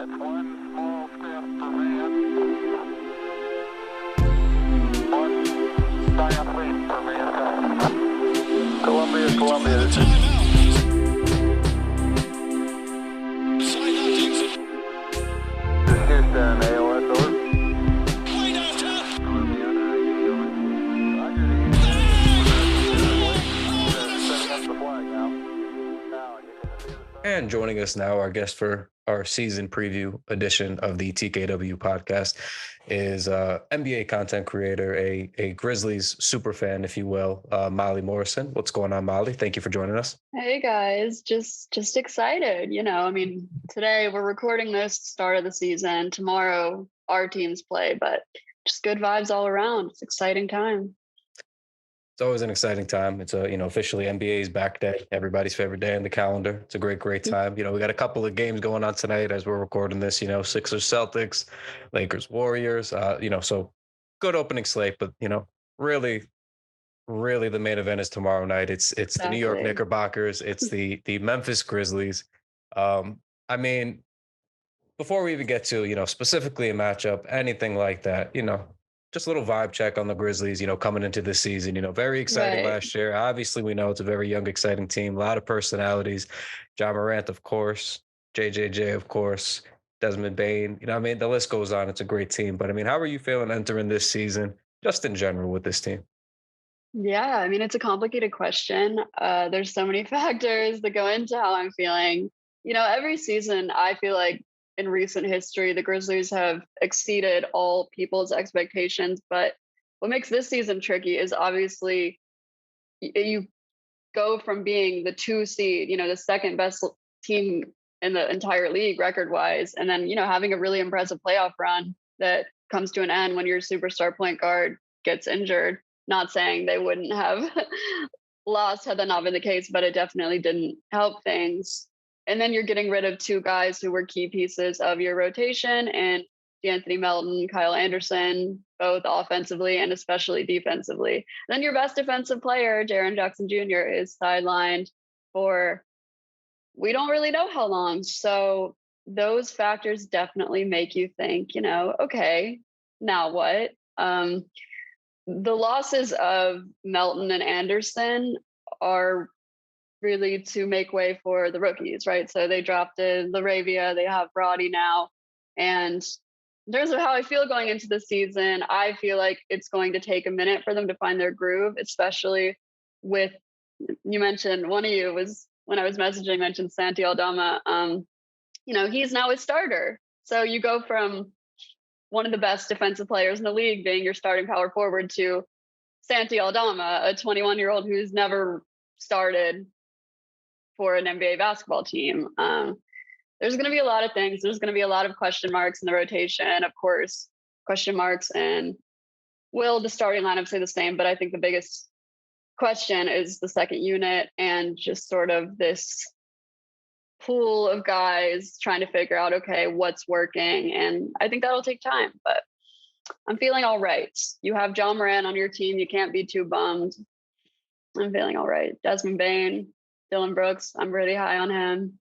It's one small step for man, one giant leap for mankind. Columbia, this is Houston, AOS, over. And joining us now, our guest for our season preview edition of the TKW podcast is NBA content creator, a Grizzlies super fan, if you will, Molly Morrison. What's going on, Molly? Thank you for joining us. Hey guys, just excited. Today we're recording this start of the season. Tomorrow our teams play, but just good vibes all around. It's an exciting time. It's always an exciting time. It's officially NBA's back day, everybody's favorite day on the calendar. It's a great time. We got a couple of games going on tonight as we're recording this, Sixers, Celtics, Lakers, Warriors, so good opening slate, but, really the main event is tomorrow night. It's the New York Knickerbockers. It's the Memphis Grizzlies. Before we even get to, specifically a matchup, anything like that, just a little vibe check on the Grizzlies, coming into this season, very exciting last year. Obviously, we know it's a very young, exciting team, a lot of personalities. Ja Morant, of course, JJJ, of course, Desmond Bane, the list goes on. It's a great team. But how are you feeling entering this season, just in general with this team? Yeah, it's a complicated question. There's so many factors that go into how I'm feeling. Every season, I feel like in recent history, the Grizzlies have exceeded all people's expectations. But what makes this season tricky is obviously you go from being the 2 seed, the second best team in the entire league record-wise, and then, having a really impressive playoff run that comes to an end when your superstar point guard gets injured. Not saying they wouldn't have lost had that not been the case, but it definitely didn't help things. And then you're getting rid of 2 guys who were key pieces of your rotation, and Anthony Melton, Kyle Anderson, both offensively and especially defensively. Then your best defensive player, Jaren Jackson Jr., is sidelined for we don't really know how long. So those factors definitely make you think, okay, now what? The losses of Melton and Anderson are really to make way for the rookies, right? So they drafted LaRavia, they have Roddy now. And in terms of how I feel going into the season, I feel like it's going to take a minute for them to find their groove, especially with, you mentioned, one of you was, when I was messaging, mentioned Santi Aldama. He's now a starter. So you go from one of the best defensive players in the league being your starting power forward to Santi Aldama, a 21-year-old who's never started for an NBA basketball team. There's going to be a lot of things. There's going to be a lot of question marks in the rotation, of course, question marks. And will the starting lineup stay the same? But I think the biggest question is the second unit and just sort of this pool of guys trying to figure out, okay, what's working. And I think that'll take time, but I'm feeling all right. You have Ja Morant on your team. You can't be too bummed. I'm feeling all right. Desmond Bane, Dylan Brooks, I'm really high on him.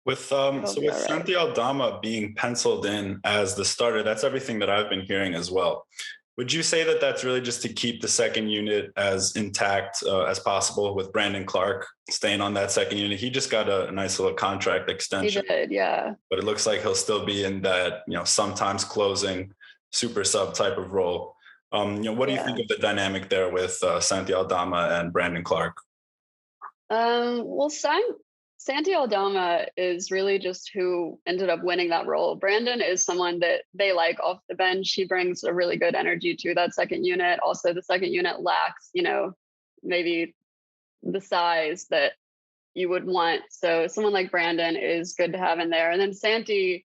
With Santi Aldama being penciled in as the starter, that's everything that I've been hearing as well. Would you say that that's really just to keep the second unit as intact as possible, with Brandon Clark staying on that second unit? He just got a nice little contract extension. He did, yeah. But it looks like he'll still be in that, sometimes closing super sub type of role. What do you think of the dynamic there with Santi Aldama and Brandon Clark? Santi Aldama is really just who ended up winning that role. Brandon is someone that they like off the bench. He brings a really good energy to that second unit. Also, the second unit lacks, maybe the size that you would want. So someone like Brandon is good to have in there. And then Santi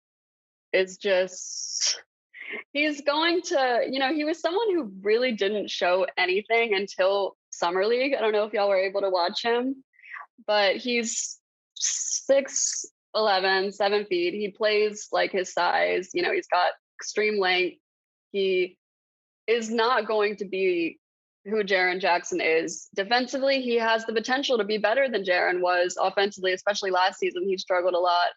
is just, he's going to, he was someone who really didn't show anything until Summer League. I don't know if y'all were able to watch him, but he's 6'11", 7 feet. He plays like his size. He's got extreme length. He is not going to be who Jaren Jackson is. Defensively, he has the potential to be better than Jaren was. Offensively, especially last season, he struggled a lot.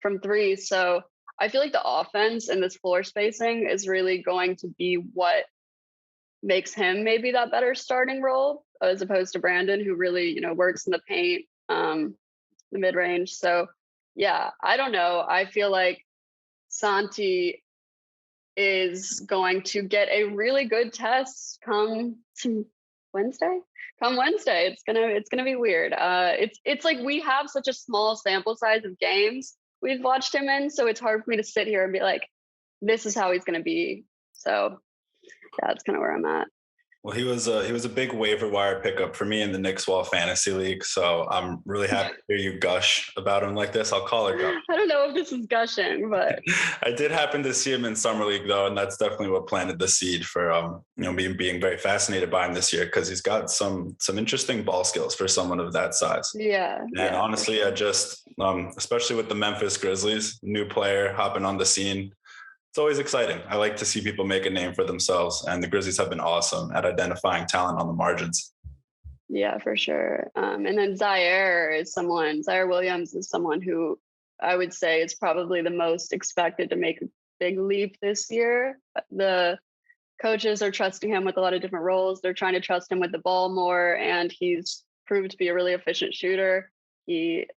from three. So I feel like the offense and this floor spacing is really going to be what makes him maybe that better starting role as opposed to Brandon, who really, works in the paint, the mid range. So yeah, I don't know. I feel like Santi is going to get a really good test come Wednesday. Come Wednesday, it's gonna be weird. It's like we have such a small sample size of games we've watched him in, so it's hard for me to sit here and be like, this is how he's gonna be. So yeah, that's kind of where I'm at. Well, he was a big waiver wire pickup for me in the Knicks Wall Fantasy League. So I'm really happy to hear you gush about him like this. I'll call it gush. I don't know if this is gushing, but I did happen to see him in Summer League though, and that's definitely what planted the seed for being very fascinated by him this year because he's got some interesting ball skills for someone of that size. Yeah. And honestly, I just especially with the Memphis Grizzlies, new player hopping on the scene. It's always exciting. I like to see people make a name for themselves, and the Grizzlies have been awesome at identifying talent on the margins. Yeah, for sure. And then Zaire Williams is someone who I would say is probably the most expected to make a big leap this year. The coaches are trusting him with a lot of different roles. They're trying to trust him with the ball more, and he's proved to be a really efficient shooter. He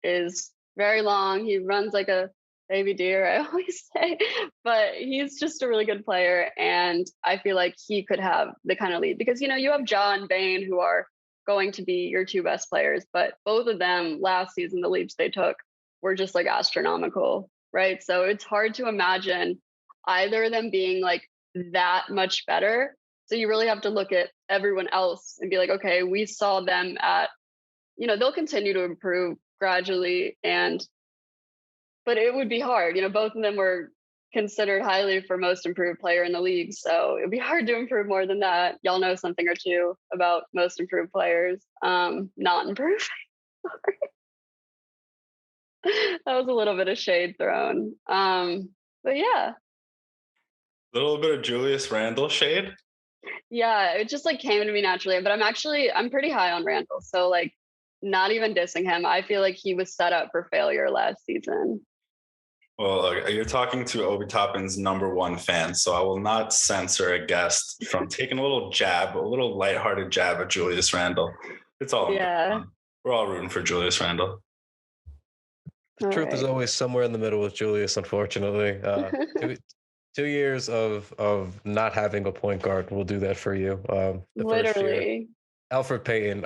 is very long. He runs like a baby deer, I always say, but he's just a really good player. And I feel like he could have the kind of lead because, you have Ja and Bane who are going to be your two best players, but both of them last season, the leaps they took were just like astronomical, right? So it's hard to imagine either of them being like that much better. So you really have to look at everyone else and be like, okay, we saw them at, they'll continue to improve gradually but it would be hard. Both of them were considered highly for most improved player in the league. So it'd be hard to improve more than that. Y'all know something or two about most improved players. Not improving. That was a little bit of shade thrown. But yeah. A little bit of Julius Randle shade? Yeah, it just came to me naturally. But I'm pretty high on Randle. So not even dissing him. I feel like he was set up for failure last season. Well, you're talking to Obi Toppin's #1 fan, so I will not censor a guest from taking a little lighthearted jab at Julius Randle. It's all fun. We're all rooting for Julius Randle. Truth is always somewhere in the middle with Julius, unfortunately. 2 years of not having a point guard will do that for you. Literally. First year, Alfred Payton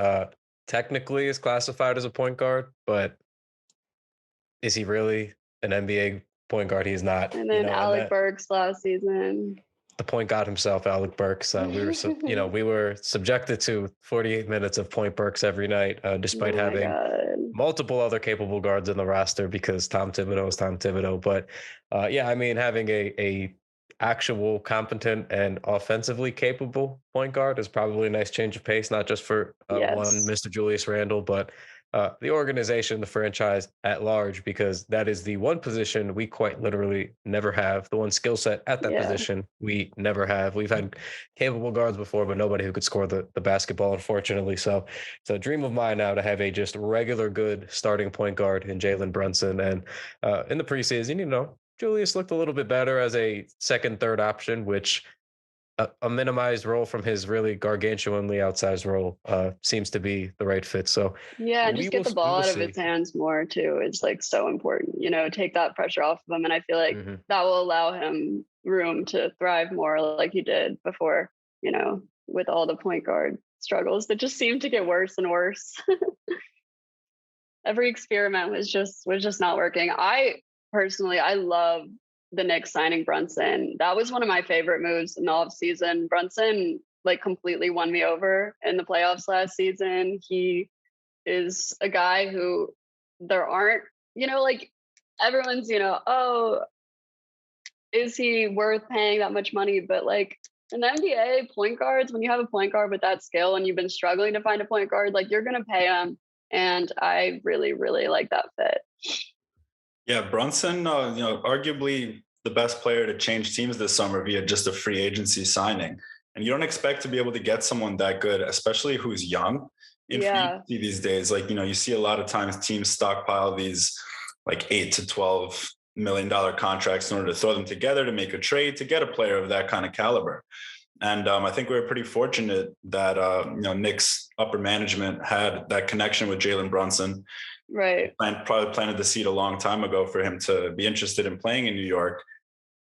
technically is classified as a point guard, but is he really an NBA point guard? He's not. And then Alec Burks last season. The point guard himself, Alec Burks. We were subjected to 48 minutes of point Burks every night, despite having multiple other capable guards in the roster because Tom Thibodeau is Tom Thibodeau. But having a actual competent and offensively capable point guard is probably a nice change of pace, not just for one Mr. Julius Randle, but the organization, the franchise at large, because that is the one position we quite literally never have. The one skill set at that position we never have. We've had capable guards before, but nobody who could score the basketball, unfortunately. So it's a dream of mine now to have a just regular good starting point guard in Jalen Brunson. And in the preseason, Julius looked a little bit better as a second, third option, which a minimized role from his really gargantuanly outsized role seems to be the right fit. So and just get the ball out of his hands more too. It's so important, take that pressure off of him. And I feel like that will allow him room to thrive more like he did before, with all the point guard struggles that just seem to get worse and worse. Every experiment was just not working. I love the Knicks signing Brunson. That was one of my favorite moves in the offseason. Brunson completely won me over in the playoffs last season. He is a guy who there aren't, everyone's, is he worth paying that much money? But in the NBA, point guards, when you have a point guard with that skill and you've been struggling to find a point guard, you're going to pay him. And I really, really like that fit. Yeah, Brunson, arguably the best player to change teams this summer via just a free agency signing. And you don't expect to be able to get someone that good, especially who's young in free agency these days. You see a lot of times teams stockpile these like $8 to $12 million contracts in order to throw them together to make a trade to get a player of that kind of caliber. And I think we were pretty fortunate that Knicks upper management had that connection with Jalen Brunson. Right. Probably planted the seed a long time ago for him to be interested in playing in New York.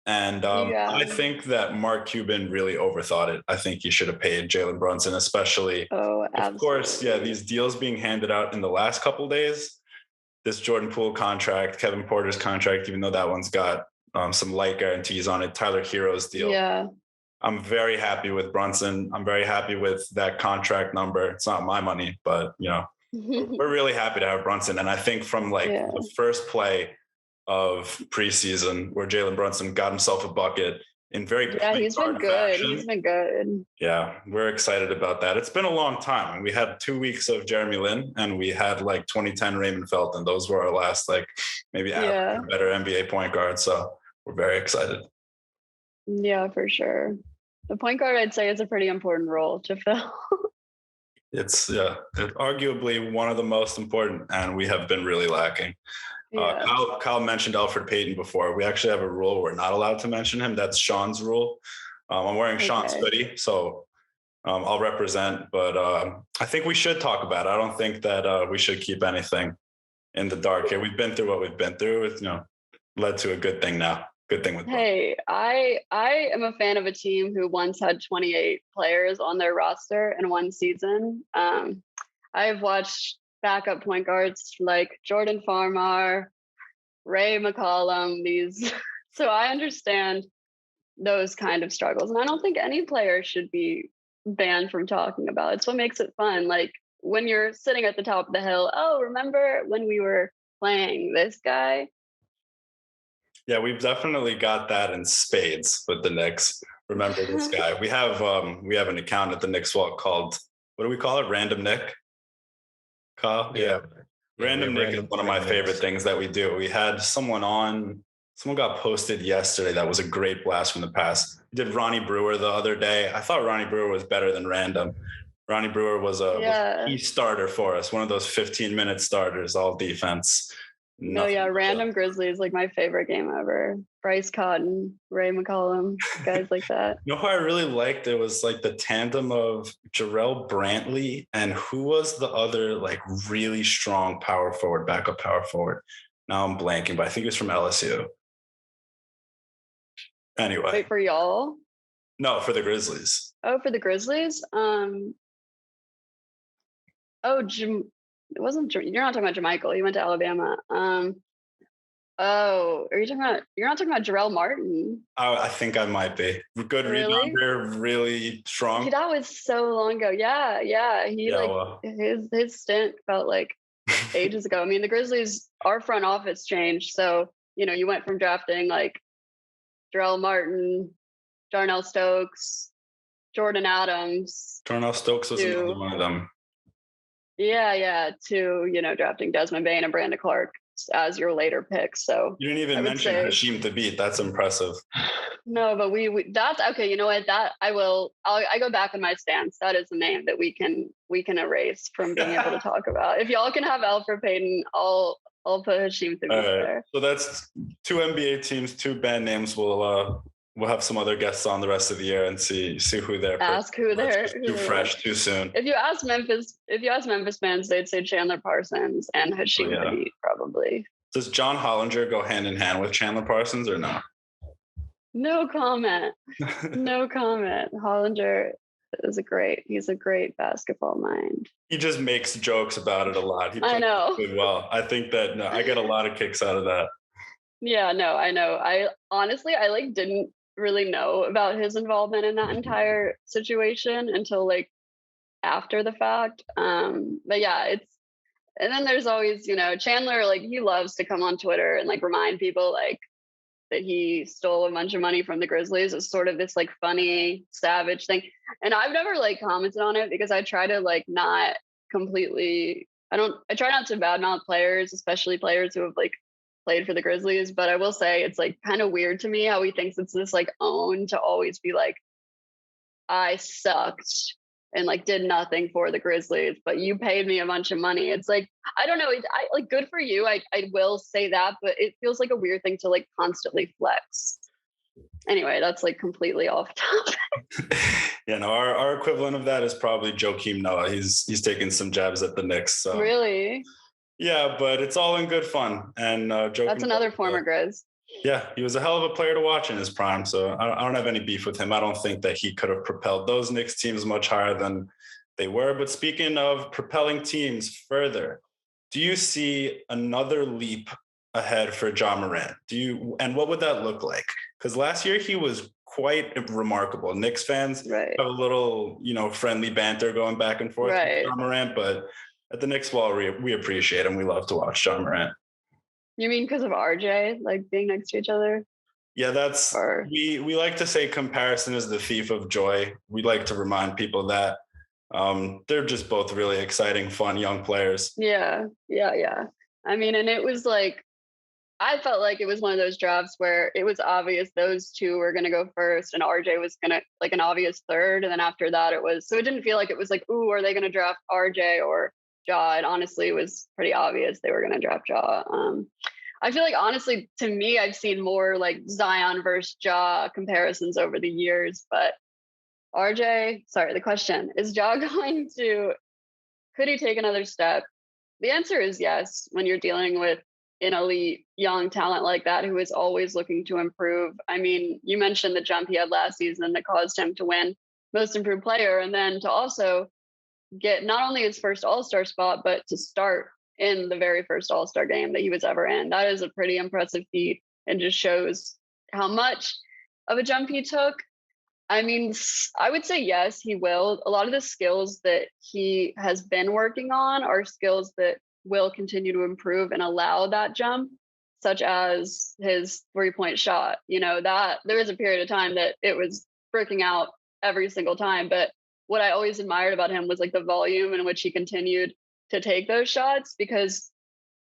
And I think that Mark Cuban really overthought it. I think he should have paid Jalen Brunson, especially. Oh, absolutely. Of course, yeah, these deals being handed out in the last couple of days. This Jordan Poole contract, Kevin Porter's contract, even though that one's got some light guarantees on it, Tyler Hero's deal. Yeah. I'm very happy with Brunson. I'm very happy with that contract number. It's not my money, but we're really happy to have Brunson. And I think from the first play of preseason where Jalen Brunson got himself a bucket in very he's been good. Fashion. He's been good. Yeah, we're excited about that. It's been a long time. We had 2 weeks of Jeremy Lin and we had 2010 Raymond Felton. Those were our last maybe better NBA point guard. So we're very excited. Yeah, for sure. The point guard, I'd say, is a pretty important role to fill. It's arguably one of the most important, and we have been really lacking. Yeah. Kyle mentioned Elfrid Payton before. We actually have a rule we're not allowed to mention him. That's Sean's rule. I'm wearing Sean's hoodie, so I'll represent. But I think we should talk about it. I don't think that we should keep anything in the dark here. We've been through what we've been through. It's led to a good thing now. Good thing with Hey, I am a fan of a team who once had 28 players on their roster in one season. I've watched backup point guards like Jordan Farmar, Ray McCollum, so I understand those kind of struggles. And I don't think any player should be banned from talking about it. It's what makes it fun. Like when you're sitting at the top of the hill, oh, remember when we were playing this guy? Yeah, we've definitely got that in spades with the Knicks. Remember this guy. We have an account at the Knicks Walk called, what do we call it? Random Nick? Kyle? Yeah. Random Nick is one of my favorite things that we do. We had someone got posted yesterday that was a great blast from the past. We did Ronnie Brewer the other day. I thought Ronnie Brewer was better than Random. Ronnie Brewer was a key starter for us, one of those 15-minute starters, all defense. Random Grizzlies, my favorite game ever. Bryce Cotton, Ray McCollum, guys like that. You know who I really liked? It was the tandem of Jarrell Brantley and who was the other really strong backup power forward. Now I'm blanking, but I think it was from LSU. Anyway. Wait, for y'all? No, for the Grizzlies. Oh, for the Grizzlies? It wasn't. You're not talking about JaMychal. He went to Alabama. You're not talking about Jarrell Martin. I think I might be. Good rebounder, really strong. That was so long ago. Yeah. His stint felt like ages ago. I mean, the Grizzlies, our front office changed. So, you went from drafting Jarrell Martin, Darnell Stokes, Jordan Adams. Darnell Stokes was another one of them. Yeah, to, drafting Desmond Bane and Brandon Clark as your later picks. So you didn't even mention Hasheem Thabeet. That's impressive. No, but we that's okay. You know what? That I go back on my stance. That is a name that we can erase from being able to talk about. If y'all can have Elfrid Payton, I'll put Hasheem Thabeet there. So that's 2 NBA teams, 2 band names. We'll have some other guests on the rest of the year and see who they're. Ask who they're too fresh, too soon. If you ask Memphis fans, they'd say Chandler Parsons and Hasheem Thabeet probably. Does John Hollinger go hand in hand with Chandler Parsons or no? No comment. No comment. Hollinger is he's a great basketball mind. He just makes jokes about it a lot. I know. Well, I think that I get a lot of kicks out of that. Yeah, no, I know. I honestly, didn't really know about his involvement in that entire situation until after the fact. But yeah, and then there's always, Chandler, he loves to come on Twitter and remind people that he stole a bunch of money from the Grizzlies. It's sort of this funny, savage thing. And I've never commented on it because I try to not completely, I try not to badmouth players, especially players who have played for the Grizzlies, but I will say it's kind of weird to me how he thinks it's this own to always be I sucked and like did nothing for the Grizzlies, but you paid me a bunch of money. It's like, I don't know. I like, good for you. I will say that, but it feels like a weird thing to like constantly flex. Anyway, that's like completely off topic. Yeah, no, our equivalent of that is probably Joakim Noah. He's taking some jabs at the Knicks. So. Really? Yeah, but it's all in good fun. And that's another former Grizz. Yeah, he was a hell of a player to watch in his prime. So I don't have any beef with him. I don't think that he could have propelled those Knicks teams much higher than they were. But speaking of propelling teams further, do you see another leap ahead for Ja Morant? And what would that look like? Because last year he was quite remarkable. Knicks fans have a little, friendly banter going back and forth with Ja Morant, but at the Knicks wall, we appreciate him. We love to watch Ja Morant. You mean because of RJ, like being next to each other? Yeah, we like to say comparison is the thief of joy. We like to remind people that they're just both really exciting, fun young players. Yeah. I mean, and it was like, I felt like it was one of those drafts where it was obvious those two were going to go first and RJ was going to like an obvious third. And then after that so it didn't feel like it was like, ooh, are they going to draft RJ or Ja? It honestly was pretty obvious they were going to draft Ja. I feel like, honestly, to me, I've seen more like Zion versus Ja comparisons over the years, but the question is, Ja could he take another step? The answer is yes, when you're dealing with an elite young talent like that who is always looking to improve. I mean, you mentioned the jump he had last season that caused him to win Most Improved Player, and then to also get not only his first All-Star spot, but to start in the very first All-Star game that he was ever in. That is a pretty impressive feat and just shows how much of a jump he took. I mean, I would say yes, he will. A lot of the skills that he has been working on are skills that will continue to improve and allow that jump, such as his 3-point shot. That there was a period of time that it was freaking out every single time. But what I always admired about him was like the volume in which he continued to take those shots, because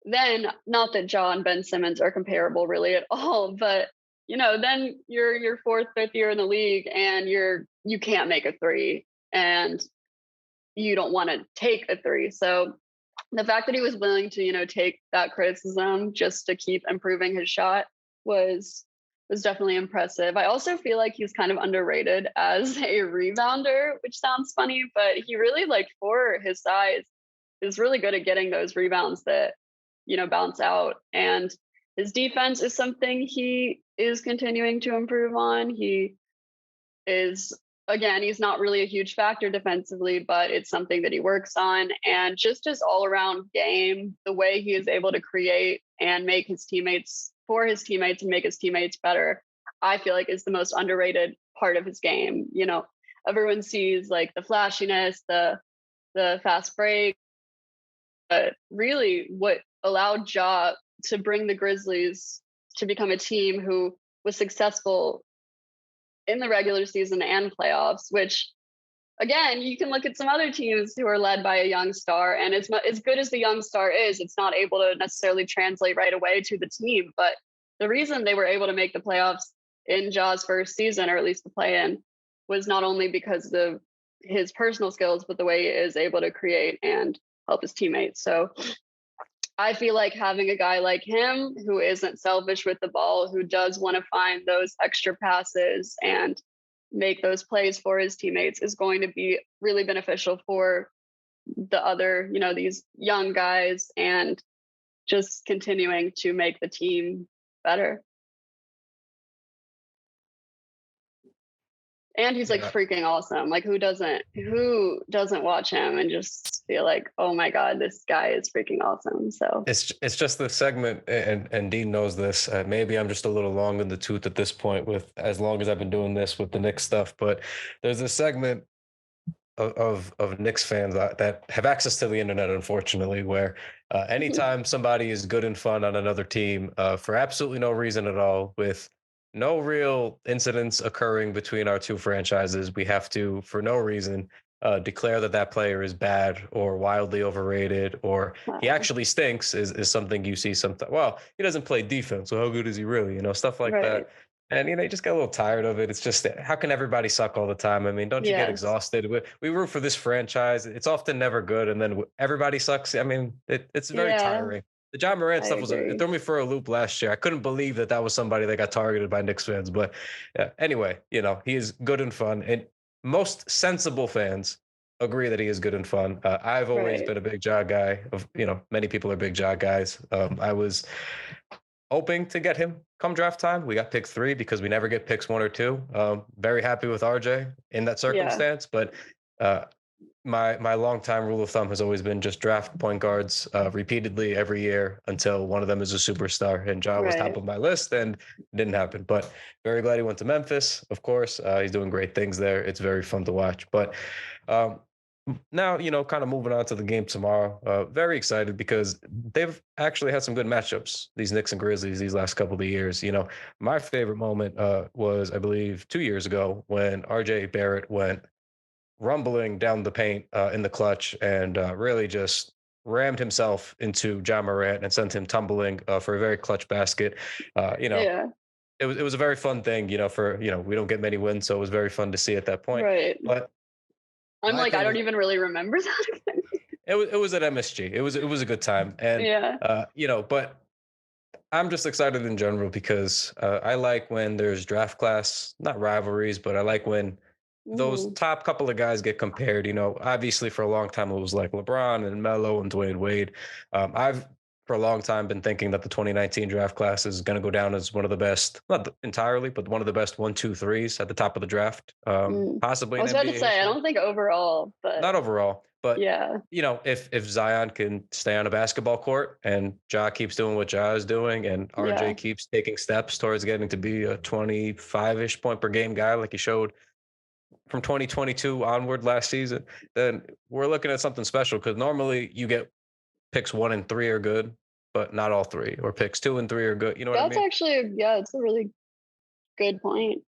then, not that Ja and Ben Simmons are comparable really at all, but then you're your 4th, 5th year in the league and you can't make a three and you don't want to take a three. So the fact that he was willing to, take that criticism just to keep improving his shot was definitely impressive. I also feel like he's kind of underrated as a rebounder, which sounds funny, but he really, like, for his size, is really good at getting those rebounds that, bounce out. And his defense is something he is continuing to improve on. He is, again, he's not really a huge factor defensively, but it's something that he works on. And just his all-around game, the way he is able to create and make his teammates and make his teammates better, I feel like is the most underrated part of his game. Everyone sees like the flashiness, the fast break, but really what allowed Ja to bring the Grizzlies to become a team who was successful in the regular season and playoffs, which, again, you can look at some other teams who are led by a young star, and as good as the young star is, it's not able to necessarily translate right away to the team. But the reason they were able to make the playoffs in Ja's first season, or at least the play-in, was not only because of his personal skills, but the way he is able to create and help his teammates. So I feel like having a guy like him who isn't selfish with the ball, who does want to find those extra passes and make those plays for his teammates, is going to be really beneficial for the other, these young guys, and just continuing to make the team better. And he's like freaking awesome. Like who doesn't watch him and just feel like, oh my God, this guy is freaking awesome. So it's just the segment, and Dean knows this. Maybe I'm just a little long in the tooth at this point, with as long as I've been doing this with the Knicks stuff. But there's a segment of Knicks fans that have access to the internet, unfortunately, where anytime somebody is good and fun on another team for absolutely no reason at all, with no real incidents occurring between our two franchises, we have to, for no reason, declare that player is bad or wildly overrated, or he actually stinks, is something you see sometimes. Well, he doesn't play defense, so how good is he really? Stuff like that. And you just get a little tired of it. It's just how can everybody suck all the time? I mean, don't you get Yes. exhausted? We root for this franchise. It's often never good, and then everybody sucks. I mean, it's very Yeah, tiring. The John Morant I stuff it agree. threw me for a loop last year. I couldn't believe that was somebody that got targeted by Knicks fans. But anyway, he is good and fun, and most sensible fans agree that he is good and fun. I've always Right. been a big Ja guy. Many people are big Ja guys. I was hoping to get him come draft time. We got pick 3 because we never get picks 1 or 2. Very happy with RJ in that Yeah. circumstance, but uh, my longtime rule of thumb has always been just draft point guards repeatedly every year until one of them is a superstar. And Ja was top Right. of my list, and it didn't happen. But very glad he went to Memphis. Of course, he's doing great things there. It's very fun to watch. But um, now, kind of moving on to the game tomorrow. Very excited because they've actually had some good matchups, these Knicks and Grizzlies, these last couple of years. My favorite moment was, I believe, 2 years ago when RJ Barrett went rumbling down the paint in the clutch and really just rammed himself into Ja Morant and sent him tumbling for a very clutch basket. Yeah. It was a very fun thing, we don't get many wins, so it was very fun to see at that point. Right. But I'm my like, I thing don't is, even really remember that. it was at MSG. It was a good time, and Yeah. but I'm just excited in general because I like when there's draft class, not rivalries, but I like when those Mhm. top couple of guys get compared. Obviously for a long time it was like LeBron and Melo and Dwayne Wade. I've for a long time been thinking that the 2019 draft class is going to go down as one of the best, not entirely, but one of the best 1, 2, 3s at the top of the draft, Mm. possibly I in was about to NBA say, I history. don't think overall, but Not overall, but yeah. if Zion can stay on a basketball court and Ja keeps doing what Ja is doing and Yeah. RJ keeps taking steps towards getting to be a 25-ish point per game guy like he showed from 2022 onward last season, then we're looking at something special because normally you get picks 1 and 3 are good, but not all 3, or picks 2 and 3 are good. You know what I That's mean? actually, yeah, it's a really good point.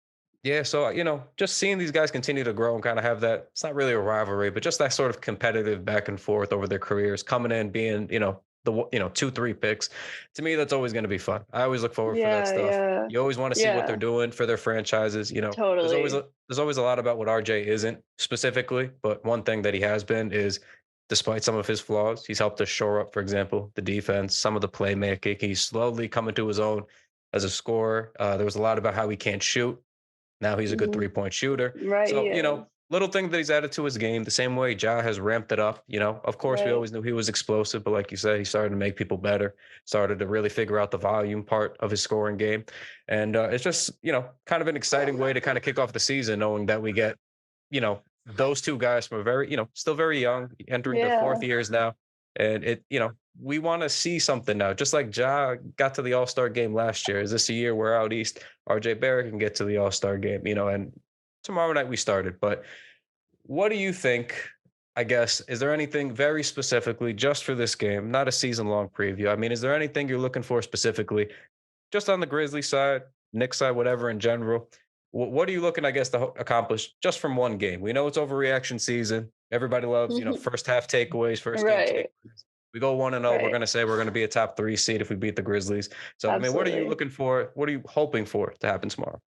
Yeah, so just seeing these guys continue to grow and kind of have that, it's not really a rivalry, but just that sort of competitive back and forth over their careers, coming in being, the 2, 3 picks. To me, that's always going to be fun. I always look forward for that Yeah, stuff. yeah. You always want to see what they're Yeah, doing for their franchises. totally. There's always a lot about what RJ isn't specifically, but one thing that he has been is, despite some of his flaws, he's helped us shore up, for example, the defense, some of the playmaking. He's slowly coming to his own as a scorer. There was a lot about how he can't shoot. Now he's a good Hmm. 3-point shooter. Right, he So, is. little thing that he's added to his game, the same way Ja has ramped it up. Of course, we Right. always knew he was explosive, but like you said, he started to make people better, started to really figure out the volume part of his scoring game. And it's just, kind of an exciting way to kind of kick off the season, knowing that we get, you know, those two guys from a very, still very young, entering their Yeah. 4th years now. And we want to see something now. Just like Ja got to the All-Star game last year. Is this a year where out east RJ Barrett can get to the All-Star game? And tomorrow night we started. But what do you think? I guess, is there anything very specifically just for this game, not a season-long preview? I mean, is there anything you're looking for specifically just on the Grizzly side, Knicks side, whatever in general? What are you looking, I guess, to accomplish just from one game? We know it's overreaction season. Everybody loves, first half takeaways, first game Right, takeaways. We go 1-0. We're right. going to say we're going to be a top 3 seed if we beat the Grizzlies. So, I mean, what are you Absolutely. looking for? What are you hoping for to happen tomorrow?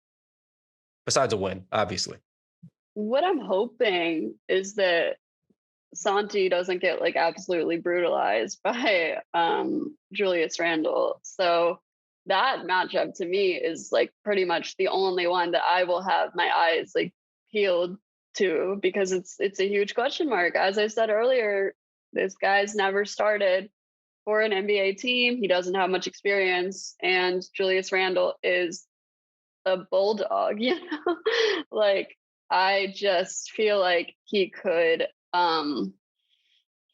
Besides a win, obviously. What I'm hoping is that Santi doesn't get like absolutely brutalized by Julius Randle. So that matchup to me is like pretty much the only one that I will have my eyes like peeled to, because it's a huge question mark. As I said earlier, this guy's never started for an NBA team. He doesn't have much experience, and Julius Randle is a bulldog, like I just feel like he could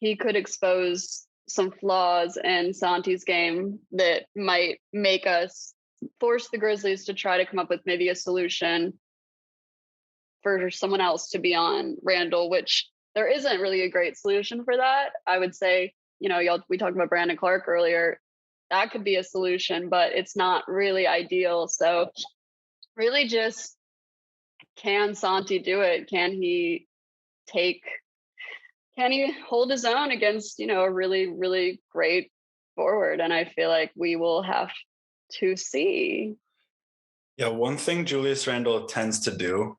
expose some flaws in Santi's game that might make us force the Grizzlies to try to come up with maybe a solution for someone else to be on Randall, which there isn't really a great solution for that. I would say, we talked about Brandon Clark earlier. That could be a solution, but it's not really ideal. So really just, can Santi do it? Can he hold his own against, a really, really great forward? And I feel like we will have to see. Yeah, one thing Julius Randle tends to do,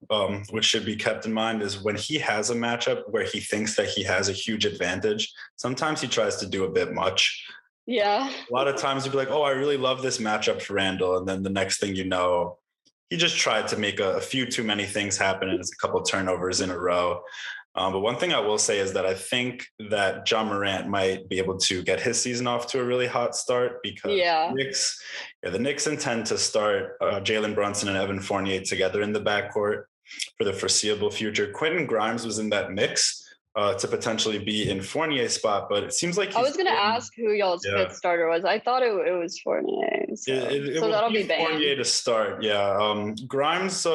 which should be kept in mind, is when he has a matchup where he thinks that he has a huge advantage, sometimes he tries to do a bit much. Yeah. A lot of times you'd be like, oh, I really love this matchup for Randle. And then the next thing you know, he just tried to make a few too many things happen, and it's a couple of turnovers in a row. But one thing I will say is that I think that Ja Morant might be able to get his season off to a really hot start because the Knicks intend to start Jalen Brunson and Evan Fournier together in the backcourt for the foreseeable future. Quentin Grimes was in that mix to potentially be in Fournier's spot, but it seems like I was going to ask who y'all's fifth starter was. I thought it was Fournier. So, so that'll be Bane. Fournier to start. Yeah. Grimes,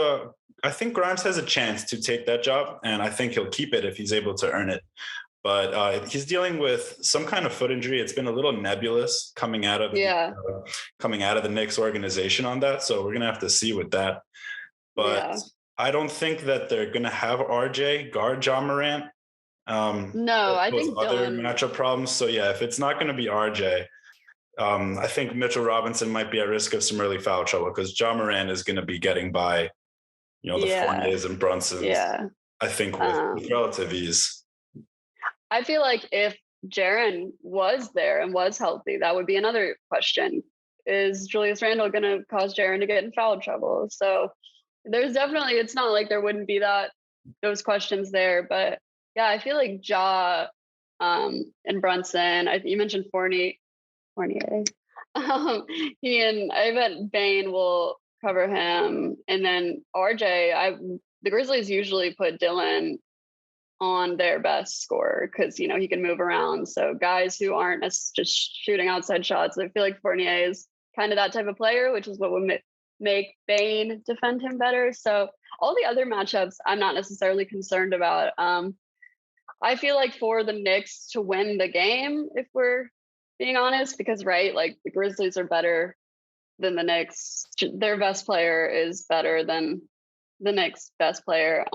I think Grimes has a chance to take that job, and I think he'll keep it if he's able to earn it. But he's dealing with some kind of foot injury. It's been a little nebulous coming out of the Knicks organization on that. So we're gonna have to see with that. But I don't think that they're gonna have RJ guard Ja Morant. No, I think other matchup problems. So yeah, if it's not gonna be RJ, I think Mitchell Robinson might be at risk of some early foul trouble because Ja Morant is gonna be getting by the Fourniers and Brunsons, I think, with relative ease. I feel like if Jaren was there and was healthy, that would be another question. Is Julius Randle going to cause Jaren to get in foul trouble? So there's definitely, it's not like there wouldn't be those questions there. But yeah, I feel like Ja and Brunson, you mentioned Fournier. I bet Bane will cover him. And then RJ, the Grizzlies usually put Dylan on their best scorer because, he can move around. So guys who aren't just shooting outside shots, I feel like Fournier is kind of that type of player, which is what would make Bane defend him better. So all the other matchups, I'm not necessarily concerned about. I feel like for the Knicks to win the game, if we're being honest, because like the Grizzlies are better than the Knicks. Their best player is better than the Knicks' best player.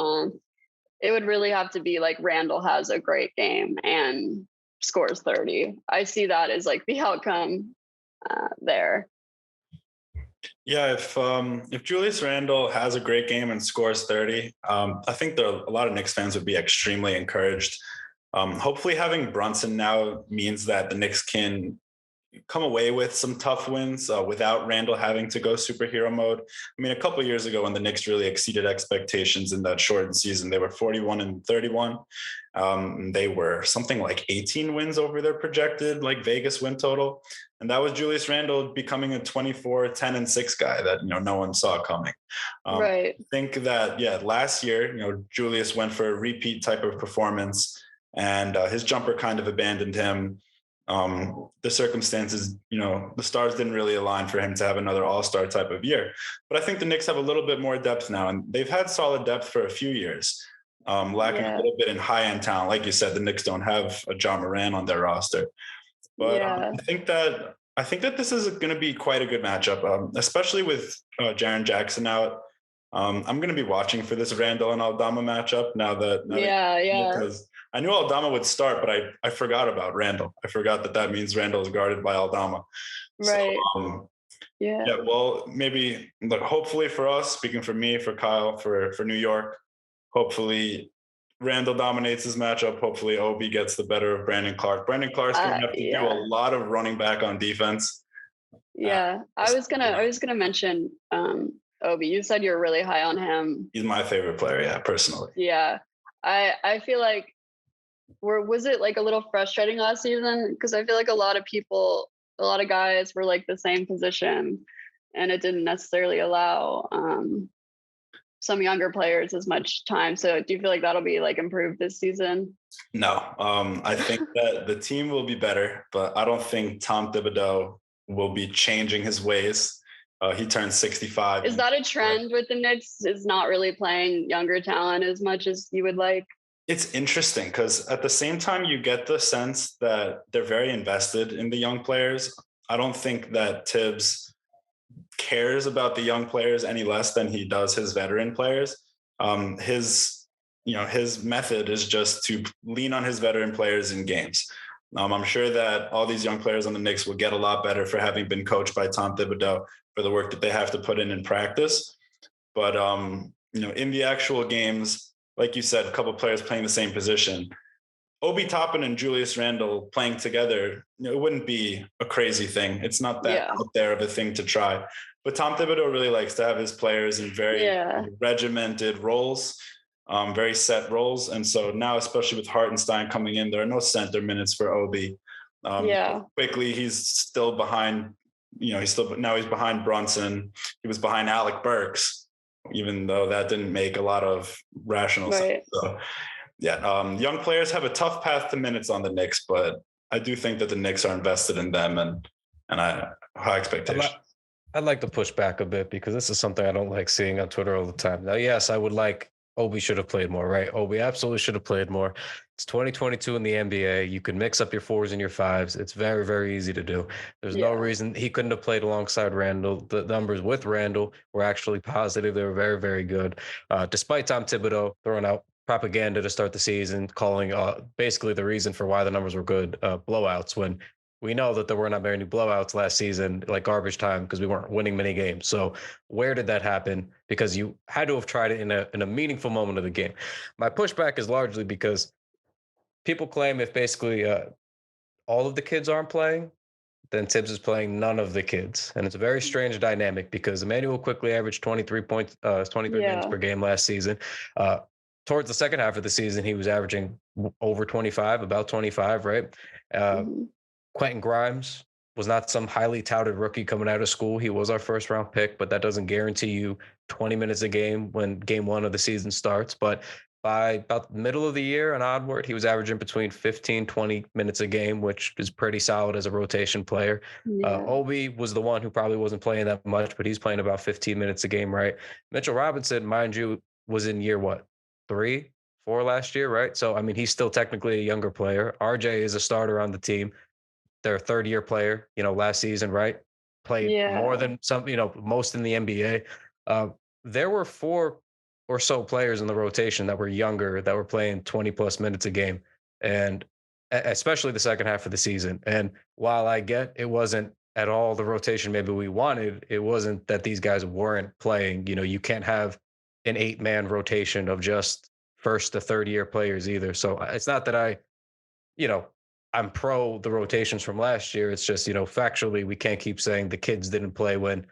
It would really have to be like Randle has a great game and scores 30. I see that as like the outcome there. Yeah, if Julius Randle has a great game and scores 30, I think a lot of Knicks fans would be extremely encouraged. Hopefully having Brunson now means that the Knicks can come away with some tough wins without Randle having to go superhero mode. I mean, a couple of years ago when the Knicks really exceeded expectations in that shortened season, they were 41-31. They were something like 18 wins over their projected Vegas win total. And that was Julius Randle becoming a 24-10-6 guy that, no one saw coming. Right. I think that, last year, Julius went for a repeat type of performance and his jumper kind of abandoned him. The circumstances, the stars didn't really align for him to have another all-star type of year. But I think the Knicks have a little bit more depth now, and they've had solid depth for a few years, lacking a little bit in high-end talent. Like you said, the Knicks don't have a Ja Morant on their roster. But I think that this is going to be quite a good matchup, especially with Jaren Jackson out. I'm going to be watching for this Randle and Aldama matchup now that because I knew Aldama would start, but I forgot about Randle. I forgot that means Randle is guarded by Aldama. Right. So, well, maybe hopefully for us, speaking for me, for Kyle, for New York, hopefully Randle dominates his matchup. Hopefully Obi gets the better of Brandon Clark. Brandon Clark's going to have to do a lot of running back on defense. I was gonna mention Obi. You said you're really high on him. He's my favorite player, personally. Yeah. I feel like was it a little frustrating last season? Because I feel like a lot of guys were the same position and it didn't necessarily allow some younger players as much time. So do you feel like that'll be improved this season? No, I think that the team will be better, but I don't think Tom Thibodeau will be changing his ways. He turned 65. Is that a trend with the Knicks? Is not really playing younger talent as much as you would like? It's interesting because at the same time, you get the sense that they're very invested in the young players. I don't think that Tibbs cares about the young players any less than he does his veteran players. His method is just to lean on his veteran players in games. I'm sure that all these young players on the Knicks will get a lot better for having been coached by Tom Thibodeau for the work that they have to put in practice. But, in the actual games, like you said, a couple of players playing the same position. Obi Toppin and Julius Randle playing together, it wouldn't be a crazy thing. It's not that out there of a thing to try. But Tom Thibodeau really likes to have his players in very regimented roles, very set roles. And so now, especially with Hartenstein coming in, there are no center minutes for Obi. Quickly, he's still behind, he's behind Brunson. He was behind Alec Burks, even though that didn't make a lot of rational sense. So, young players have a tough path to minutes on the Knicks, but I do think that the Knicks are invested in them and high expectations. I'd like to push back a bit because this is something I don't like seeing on Twitter all the time. Now, yes, I would like Obi should have played more, right? Obi absolutely should have played more. It's 2022 in the NBA. You can mix up your 4s and your 5s. It's very, very easy to do. There's no reason he couldn't have played alongside Randall. The numbers with Randall were actually positive. They were very, very good. Despite Tom Thibodeau throwing out propaganda to start the season, calling basically the reason for why the numbers were good blowouts, when we know that there were not many blowouts last season, like garbage time, because we weren't winning many games. So where did that happen? Because you had to have tried it in a meaningful moment of the game. My pushback is largely because people claim if basically all of the kids aren't playing, then Tibbs is playing none of the kids. And it's a very strange dynamic because Emmanuel quickly averaged 23 minutes per game last season. Towards the second half of the season, he was averaging over 25, about 25, right? Quentin Grimes was not some highly touted rookie coming out of school. He was our first round pick, but that doesn't guarantee you 20 minutes a game when game 1 of the season starts. But by about the middle of the year and onward, he was averaging between 15, 20 minutes a game, which is pretty solid as a rotation player. Obi was the one who probably wasn't playing that much, but he's playing about 15 minutes a game, right? Mitchell Robinson, mind you, was in year 3, 4 last year, right? So, I mean, he's still technically a younger player. RJ is a starter on the team. Their third-year player, last season, right? Played more than some, most in the NBA. There were 4 or so players in the rotation that were younger that were playing 20-plus minutes a game, and especially the second half of the season. And while I get it wasn't at all the rotation maybe we wanted, it wasn't that these guys weren't playing. You can't have an 8-man rotation of just first to third-year players either. So it's not that I'm pro the rotations from last year. It's just, factually, we can't keep saying the kids didn't play when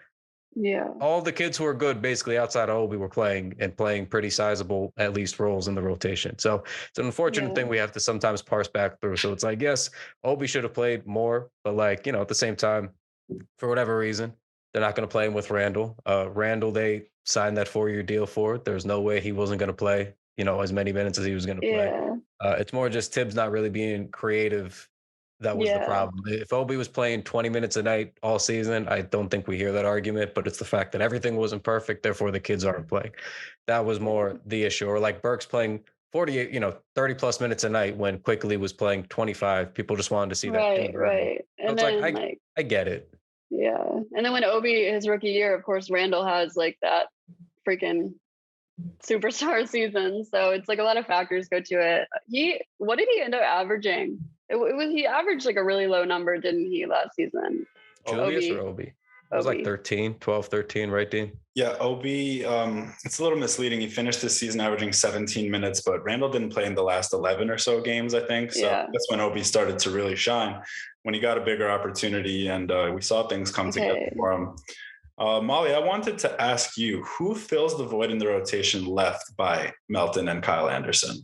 all the kids who are good, basically outside of Obi, were playing and playing pretty sizable, at least, roles in the rotation. So it's an unfortunate thing we have to sometimes parse back through. So it's like, yes, Obi should have played more, but at the same time, for whatever reason, they're not going to play him with Randall. Randall, they signed that 4-year deal for. There's no way he wasn't going to play, as many minutes as he was going to play. It's more just Tibbs not really being creative. That was the problem. If Obi was playing 20 minutes a night all season, I don't think we hear that argument, but it's the fact that everything wasn't perfect, therefore the kids aren't playing. That was more the issue. Or like Burks playing 48, 30 plus minutes a night when Quickly was playing 25. People just wanted to see that. Right. So and then I get it. Yeah. And then when Obi, his rookie year, of course, Randall has like that freaking superstar season. So it's like a lot of factors go to it. What did he end up averaging? He averaged like a really low number, didn't he, last season? Julius or Obi? It was like 12, 13, right, Dean? Yeah, Obi, it's a little misleading. He finished this season averaging 17 minutes, but Randall didn't play in the last 11 or so games, I think. So that's when Obi started to really shine, when he got a bigger opportunity and we saw things come together for him. Molly, I wanted to ask you, who fills the void in the rotation left by Melton and Kyle Anderson?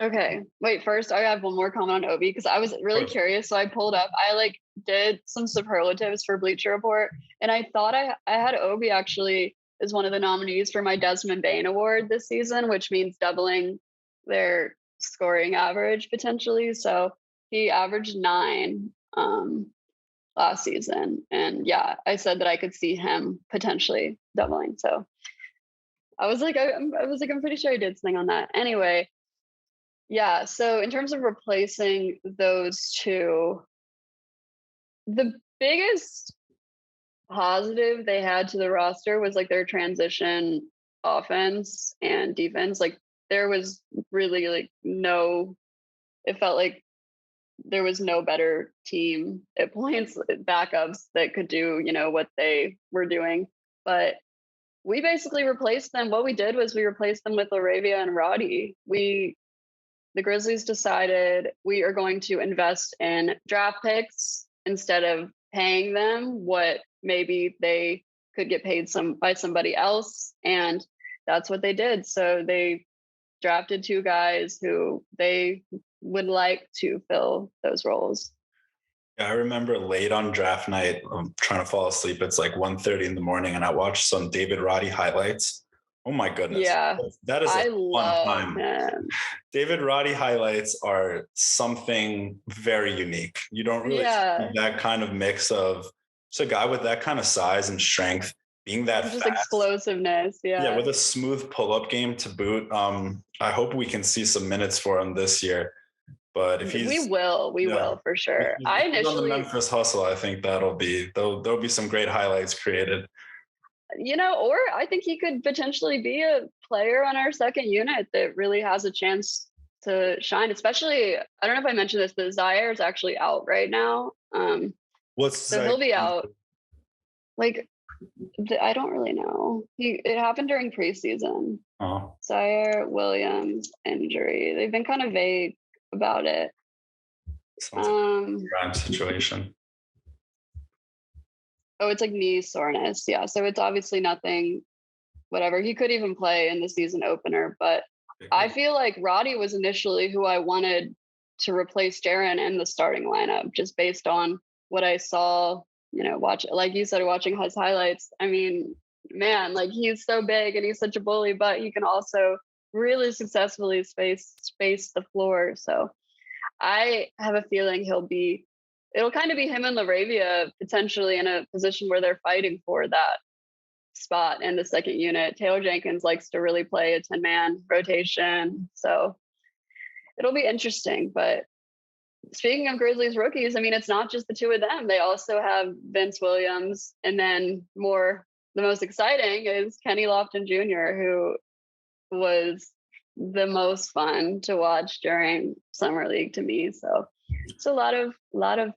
Okay, wait, first I have one more comment on Obi because I was really curious. So I pulled up, I did some superlatives for Bleacher Report, and I thought I had Obi actually as one of the nominees for my Desmond Bain Award this season, which means doubling their scoring average potentially. So he averaged 9 last season, and I said that I could see him potentially doubling. So I was like, I'm pretty sure I did something on that. Anyway. Yeah, so in terms of replacing those two, the biggest positive they had to the roster was their transition offense and defense. There was really it felt like there was no better team at points, backups that could do, what they were doing. But we basically replaced them. What we did was we replaced them with Laravia and Roddy. The Grizzlies decided we are going to invest in draft picks instead of paying them what maybe they could get paid by somebody else. And that's what they did. So they drafted 2 guys who they would like to fill those roles. Yeah, I remember late on draft night, I'm trying to fall asleep. It's like 1:30 in the morning, and I watched some David Roddy highlights. Oh my goodness. Yeah. That is a fun time. Him. David Roddy highlights are something very unique. You don't really see that kind of mix of just a guy with that kind of size and strength being that just fast. Explosiveness. Yeah, with a smooth pull-up game to boot. I hope we can see some minutes for him this year. But if we will for sure. I initially on the Memphis Hustle, I think there'll be some great highlights created. Or I think he could potentially be a player on our second unit that really has a chance to shine. Especially, I don't know if I mentioned this, but Zaire is actually out right now. He'll be out. Like, I don't really know. It happened during preseason. Oh. Zaire Williams injury. They've been kind of vague about it. Sounds like a prime situation. Oh, it's like knee soreness. Yeah. So it's obviously nothing, whatever. He could even play in the season opener, but I feel like Roddy was initially who I wanted to replace Jaren in the starting lineup, just based on what I saw, like you said, watching his highlights. I mean, man, like he's so big and he's such a bully, but he can also really successfully space the floor. So I have a feeling it'll kind of be him and Laravia potentially in a position where they're fighting for that spot in the second unit. Taylor Jenkins likes to really play a 10-man rotation. So it'll be interesting. But speaking of Grizzlies rookies, I mean, it's not just the 2 of them. They also have Vince Williams. And then the most exciting is Kenny Lofton Jr., who was the most fun to watch during Summer League to me. So it's a lot of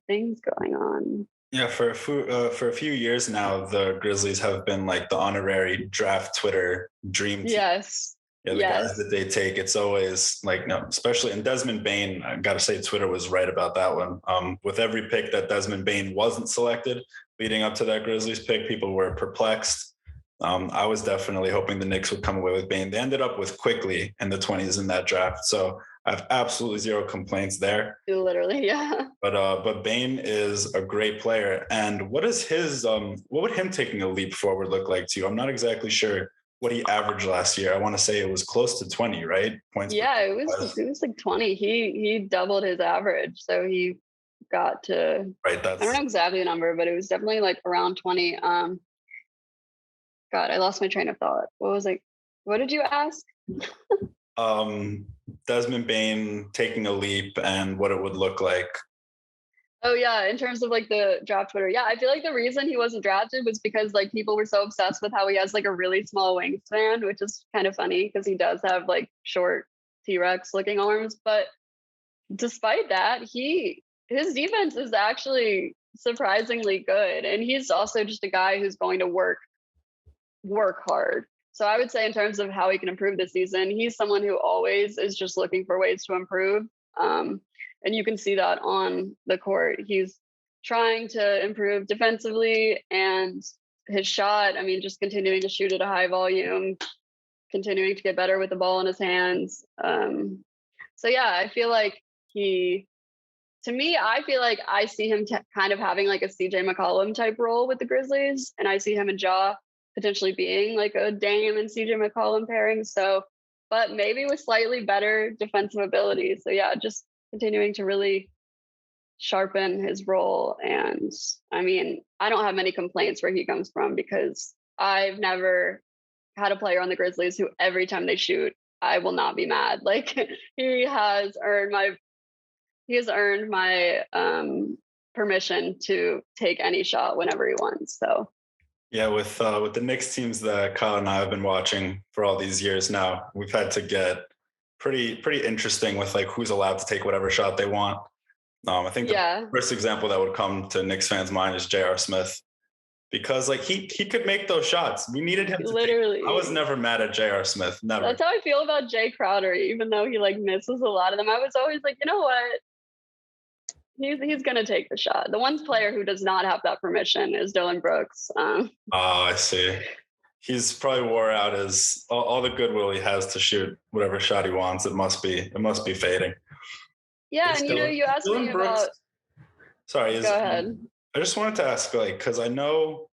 things going on. Yeah, for a few years now, the Grizzlies have been like the honorary draft Twitter dream team. Yes. Yeah, the guys that they take, it's always like, especially in Desmond Bane, I got to say Twitter was right about that one. With every pick that Desmond Bane wasn't selected leading up to that Grizzlies pick, people were perplexed. I was definitely hoping the Knicks would come away with Bane. They ended up with Quickly in the 20s in that draft. So I have absolutely zero complaints there. Literally, yeah. But Bane is a great player. And what is what would him taking a leap forward look like to you? I'm not exactly sure what he averaged last year. I want to say it was close to 20, right? Points. Yeah, it was like 20. He doubled his average. So he got to, right. I don't know exactly the number, but it was definitely like around 20. God, I lost my train of thought. What did you ask? Desmond Bane taking a leap and what it would look like. Oh yeah, in terms of like the draft Twitter. Yeah, I feel like the reason he wasn't drafted was because like people were so obsessed with how he has like a really small wingspan, which is kind of funny because he does have like short T-Rex looking arms. But despite that, his defense is actually surprisingly good. And he's also just a guy who's going to work hard. So I would say in terms of how he can improve this season, he's someone who always is just looking for ways to improve. And you can see that on the court. He's trying to improve defensively and his shot. I mean, just continuing to shoot at a high volume, continuing to get better with the ball in his hands. So yeah, I feel like I feel like I see him kind of having like a CJ McCollum type role with the Grizzlies. And I see him and Ja potentially being like a Dame and CJ McCollum pairing. So, but maybe with slightly better defensive ability. So yeah, just continuing to really sharpen his role. And I mean, I don't have many complaints where he comes from because I've never had a player on the Grizzlies who every time they shoot, I will not be mad. Like he has earned my permission to take any shot whenever he wants. So yeah, with the Knicks teams that Kyle and I have been watching for all these years now, we've had to get pretty interesting with like who's allowed to take whatever shot they want. I think the first example that would come to Knicks fans' mind is J.R. Smith, because like he could make those shots. We needed him to literally. I was never mad at J.R. Smith. Never. That's how I feel about Jay Crowder, even though he like misses a lot of them. I was always like, you know what? He's gonna take the shot. The one player who does not have that permission is Dylan Brooks. I see. He's probably wore out his all the goodwill he has to shoot whatever shot he wants. It must be fading. Yeah, and you asked Dylan me Brooks, about. Sorry, Go ahead. I just wanted to ask, like, because I know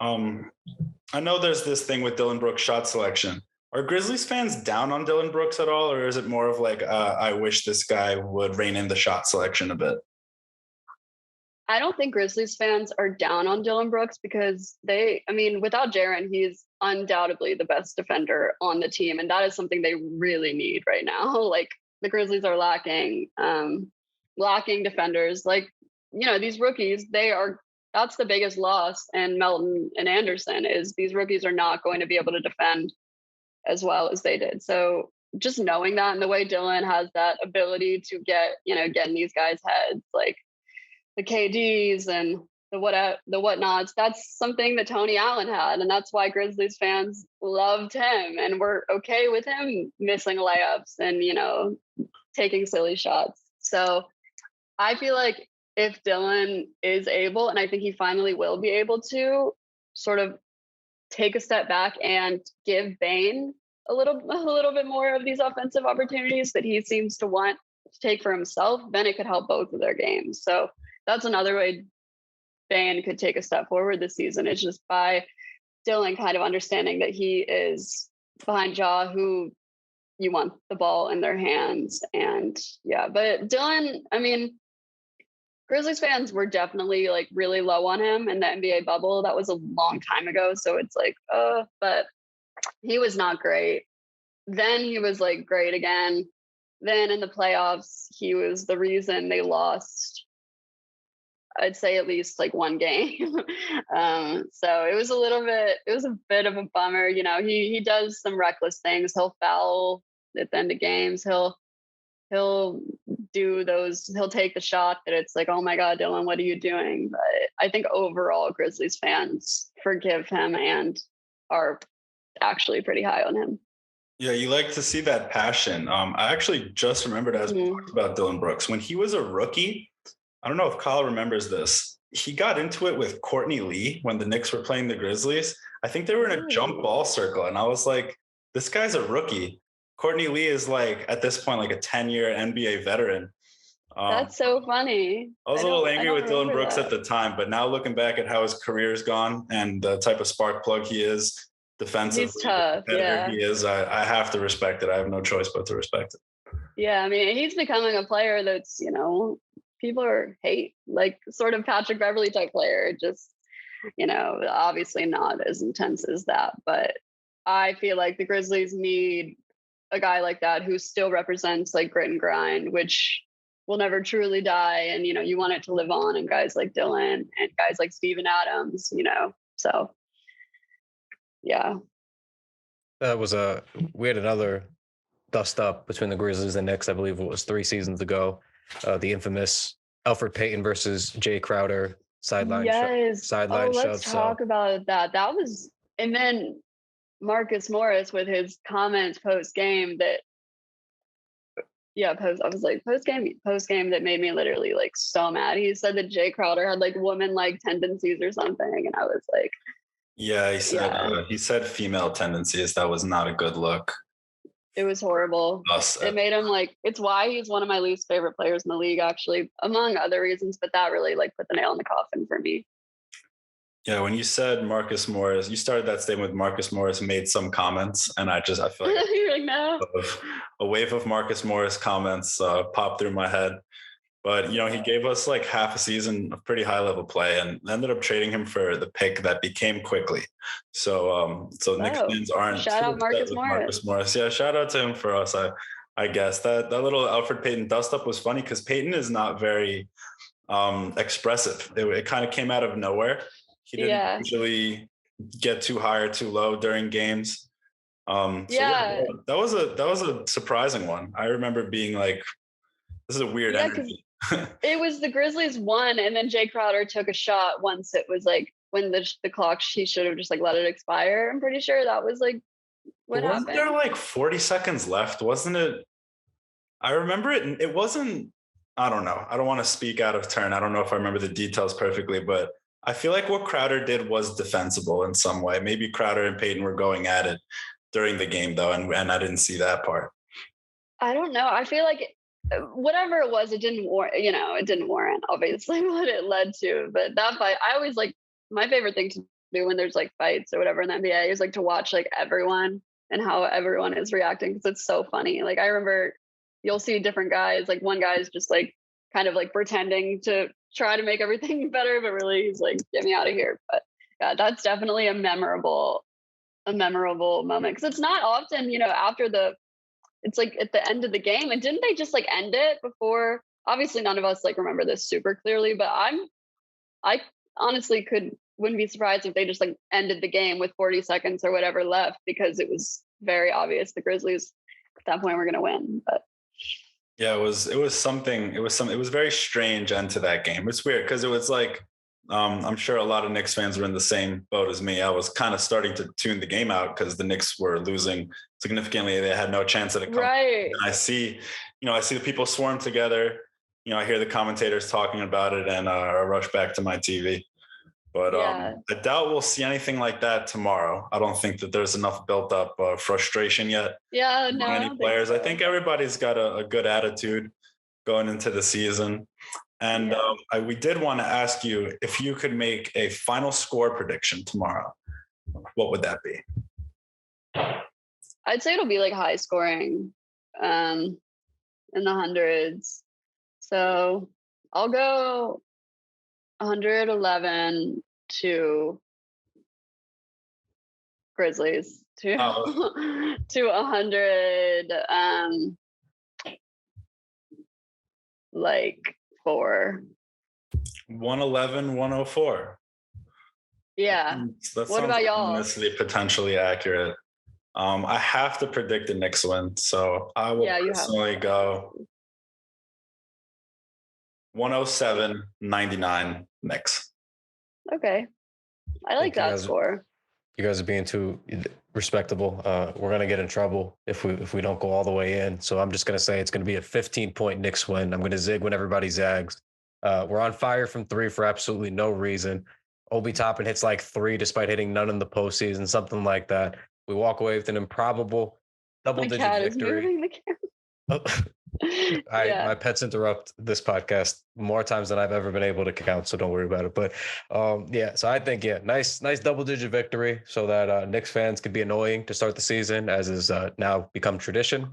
there's this thing with Dylan Brooks shot selection. Are Grizzlies fans down on Dylan Brooks at all, or is it more of like, I wish this guy would rein in the shot selection a bit? I don't think Grizzlies fans are down on Dylan Brooks because without Jaren, he's undoubtedly the best defender on the team. And that is something they really need right now. Like the Grizzlies are lacking defenders. Like, these rookies, that's the biggest loss in Melton and Anderson is these rookies are not going to be able to defend as well as they did. So just knowing that and the way Dylan has that ability to get in these guys' heads, like the KDs and the whatnots, that's something that Tony Allen had. And that's why Grizzlies fans loved him and were okay with him missing layups and, taking silly shots. So I feel like if Dylan is able, and I think he finally will be able to sort of take a step back and give Bane a little bit more of these offensive opportunities that he seems to want to take for himself, then it could help both of their games. So that's another way Bane could take a step forward this season. It's just by Dylan kind of understanding that he is behind Ja, who you want the ball in their hands. And but Dylan, Grizzlies fans were definitely like really low on him in the NBA bubble. That was a long time ago. So it's like, but he was not great. Then he was like great again. Then in the playoffs, he was the reason they lost, I'd say at least like one game. So it was a bit of a bummer. He does some reckless things. He'll foul at the end of games. He'll do those, he'll take the shot that it's like, oh my God, Dylan, what are you doing? But I think overall Grizzlies fans forgive him and are actually pretty high on him. Yeah, you like to see that passion. I actually just remembered as we talked about Dylan Brooks, when he was a rookie, I don't know if Kyle remembers this, he got into it with Courtney Lee when the Knicks were playing the Grizzlies. I think they were in a jump ball circle, and I was like, this guy's a rookie. Courtney Lee is like, at this point, like a 10-year NBA veteran. That's so funny. I was a little angry with Dylan Brooks at the time, but now looking back at how his career's gone and the type of spark plug he is, defensively, he's tough. Yeah, he is. I have to respect it. I have no choice but to respect it. Yeah, he's becoming a player that's, people hate, like sort of Patrick Beverley type player. Just, obviously not as intense as that, but I feel like the Grizzlies need a guy like that who still represents like grit and grind, which will never truly die. And, you want it to live on, and guys like Dylan and guys like Steven Adams, so yeah. That was we had another dust up between the Grizzlies and Knicks. I believe it was 3 seasons ago. The infamous Alfred Payton versus Jay Crowder sideline shove. Let's talk about that. That was, and then Marcus Morris with his comments post game that, post game that made me literally like so mad. He said that Jay Crowder had like woman-like tendencies or something, and I was like, yeah, he said female tendencies. That was not a good look. It was horrible. It made him like, it's why he's one of my least favorite players in the league, actually, among other reasons, but that really like put the nail in the coffin for me. Yeah, when you said Marcus Morris, you started that statement with Marcus Morris made some comments, and I feel like you're like, no. A wave of Marcus Morris comments popped through my head. But, he gave us like half a season of pretty high level play and ended up trading him for the pick that became quickly. So Knicks fans aren't. Shout out Marcus Morris. Yeah, shout out to him for us. I guess that little Alfred Payton dust up was funny because Payton is not very expressive. It kind of came out of nowhere. He didn't usually get too high or too low during games. That was a surprising one. I remember being like, this is a weird energy. It was the Grizzlies won, and then Jay Crowder took a shot once it was like when the clock, he should have just like let it expire. I'm pretty sure that was like what Wasn't happened. there like 40 seconds left? Wasn't it? I remember it. It wasn't. I don't know. I don't want to speak out of turn. I don't know if I remember the details perfectly, but I feel like what Crowder did was defensible in some way. Maybe Crowder and Payton were going at it during the game, though, and I didn't see that part. I don't know. I feel like whatever it was, it didn't warrant obviously what it led to. But that fight, I always like, my favorite thing to do when there's like fights or whatever in the NBA is like to watch like everyone and how everyone is reacting, because it's so funny. Like I remember you'll see different guys, like one guy's just like kind of like pretending to try to make everything better, but really he's like, get me out of here. But yeah, that's definitely a memorable moment, because it's not often, after it's like at the end of the game. And didn't they just like end it before? Obviously none of us like remember this super clearly, but I honestly wouldn't be surprised if they just like ended the game with 40 seconds or whatever left, because it was very obvious the Grizzlies at that point were going to win. But yeah, it was very strange end to that game. It's weird because it was like, I'm sure a lot of Knicks fans were in the same boat as me. I was kind of starting to tune the game out because the Knicks were losing significantly. They had no chance at a comeback. right. And I see the people swarm together. I hear the commentators talking about it, and I rush back to my TV. But Yeah. I doubt we'll see anything like that tomorrow. I don't think that there's enough built up frustration yet. Yeah, no. Among any players. I think everybody's got a good attitude going into the season. And we did want to ask you if you could make a final score prediction tomorrow. What would that be? I'd say it'll be like high scoring, in the hundreds. So I'll go 111 to Grizzlies to 100 like 4. 111, 104. Yeah. That What about y'all? Honestly, potentially accurate. I have to predict the Knicks win, so I will personally go 107-99 Knicks. Okay. I like that score. You guys are being too respectable. We're gonna get in trouble if we don't go all the way in. So I'm just gonna say it's gonna be a 15-point Knicks win. I'm gonna zig when everybody zags. We're on fire from 3 for absolutely no reason. Obi Toppin hits like 3 despite hitting none in the postseason, something like that. We walk away with an improbable double-digit victory. My pets interrupt this podcast more times than I've ever been able to count, so don't worry about it. But so I think nice double-digit victory, so that Knicks fans could be annoying to start the season, as is now become tradition.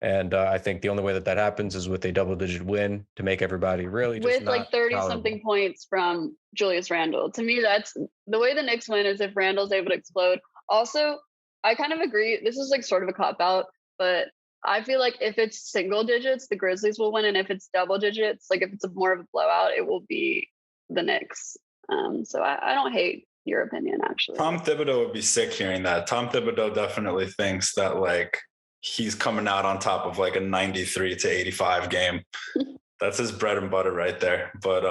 And I think the only way that happens is with a double-digit win to make everybody really just with like 30-something points from Julius Randle. To me, that's the way the Knicks win, is if Randle's able to explode. Also, I kind of agree. This is like sort of a cop-out, but I feel like if it's single digits, the Grizzlies will win. And if it's double digits, like if it's more of a blowout, it will be the Knicks. So I don't hate your opinion, actually. Tom Thibodeau would be sick hearing that. Tom Thibodeau definitely thinks that like he's coming out on top of like a 93-85 game. That's his bread and butter right there. But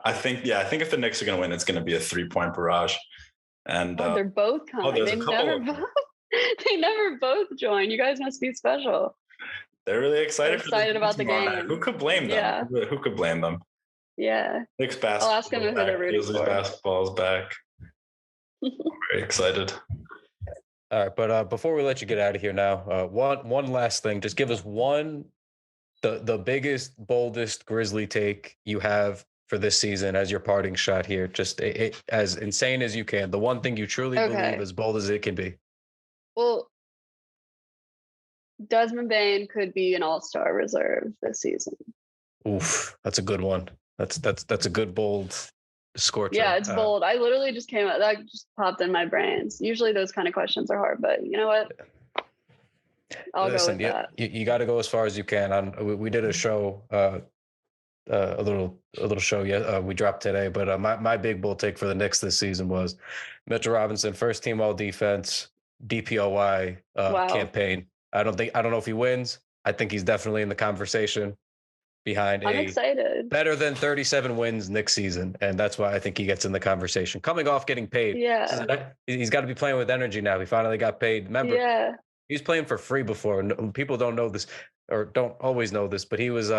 I think if the Knicks are going to win, it's going to be a 3-point barrage. And they're both coming. They never both join. You guys must be special. They're really excited about the game. Night. Who could blame them? Yeah. Who could blame them? Yeah. Knicks basketball. I'll ask them who they're rooting for. Basketball is back. I'm very excited. All right, but before we let you get out of here now, one last thing. Just give us the biggest, boldest Grizzly take you have for this season as your parting shot here. Just as insane as you can. The one thing you truly believe, as bold as it can be. Well, Desmond Bane could be an all-star reserve this season. Oof, that's a good one. That's a good bold scorcher. Yeah, it's bold. I literally just came out, that just popped in my brains. Usually those kind of questions are hard, but you know what? I'll go with that. You got to go as far as you can. We did a show, a little show. We dropped today, but my big bold take for the Knicks this season was Mitchell Robinson, first team all defense, DPOY campaign. I don't know if he wins. I think he's definitely in the conversation. behind I'm a excited. better than 37 wins Knicks season, and that's why I think he gets in the conversation. Coming off getting paid, Yeah. he's got to be playing with energy now. He finally got paid. Remember, Yeah. he was playing for free before. People don't know this or don't always know this, but he was